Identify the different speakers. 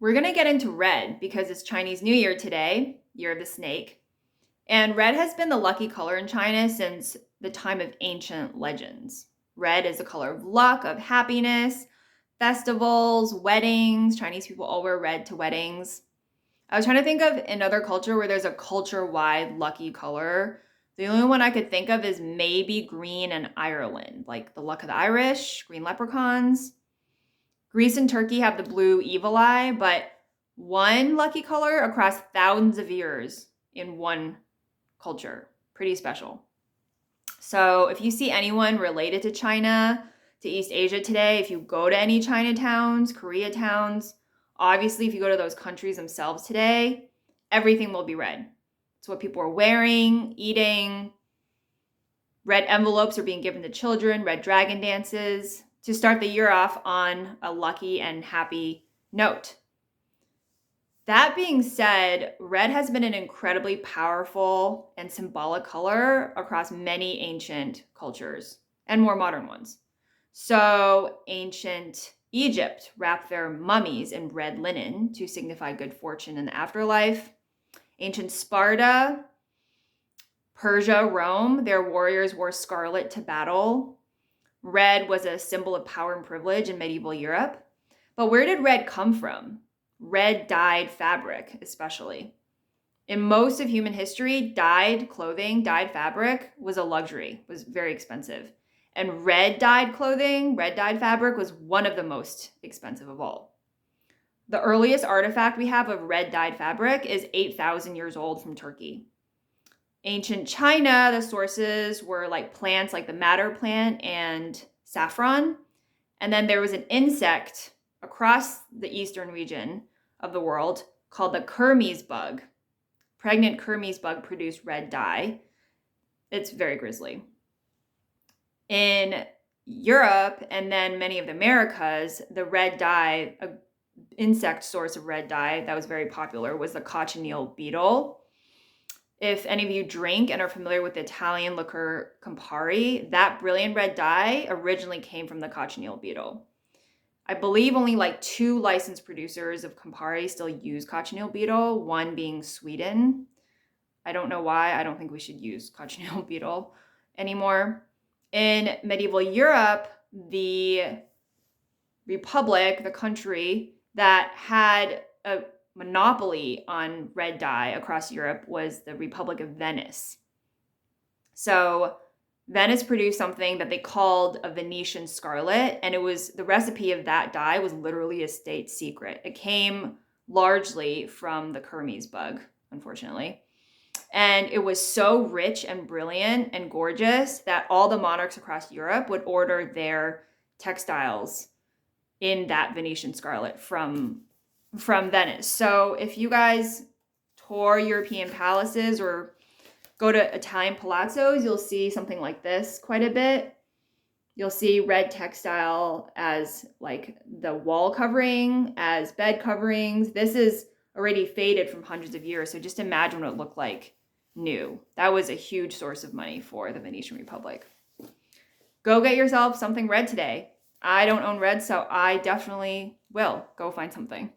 Speaker 1: We're going to get into red because it's Chinese New Year today, Year of the Snake. And red has been the lucky color in China since the time of ancient legends. Red is the color of luck, of happiness, festivals, weddings. Chinese people all wear red to weddings. I was trying to think of another culture where there's a culture-wide lucky color. The only one I could think of is maybe green in Ireland, like the luck of the Irish, green leprechauns. Greece and Turkey have the blue evil eye, but one lucky color across thousands of years in one culture. Pretty special. So if you see anyone related to China, to East Asia today, if you go to any Chinatowns, Koreatowns, obviously if you go to those countries themselves today, everything will be red. It's what people are wearing, eating. Red envelopes are being given to children, red dragon dances, to start the year off on a lucky and happy note. That being said, red has been an incredibly powerful and symbolic color across many ancient cultures and more modern ones. So ancient Egypt wrapped their mummies in red linen to signify good fortune in the afterlife. Ancient Sparta, Persia, Rome, their warriors wore scarlet to battle. Red was a symbol of power and privilege in medieval Europe. But where did red come from? Red dyed fabric, especially. In most of human history, dyed clothing, dyed fabric was a luxury, was very expensive. And red dyed clothing, red dyed fabric was one of the most expensive of all. The earliest artifact we have of red dyed fabric is 8,000 years old from Turkey. Ancient China, the sources were like plants like the madder plant and saffron. And then there was an insect across the eastern region of the world called the Kermes bug. Pregnant Kermes bug produced red dye. It's very grisly. In Europe and then many of the Americas, the red dye, an insect source of red dye that was very popular was the cochineal beetle. If any of you drink and are familiar with the Italian liqueur Campari, that brilliant red dye originally came from the cochineal beetle. I believe only like 2 licensed producers of Campari still use cochineal beetle, one being Sweden. I don't know why. I don't think we should use cochineal beetle anymore. In medieval Europe, the republic, the country that had a monopoly on red dye across Europe was the Republic of Venice. So Venice produced something that they called a Venetian scarlet, and it was the recipe of that dye was literally a state secret. It came largely from the Kermes bug, unfortunately. And it was so rich and brilliant and gorgeous that all the monarchs across Europe would order their textiles in that Venetian scarlet from Venice. So if you guys tour European palaces or go to Italian palazzos, you'll see something like this quite a bit. You'll see red textile as like the wall covering, as bed coverings. This is already faded from hundreds of years, so just imagine what it looked like new. That was a huge source of money for the Venetian Republic. Go get yourself something red today. I don't own red, so I definitely will go find something.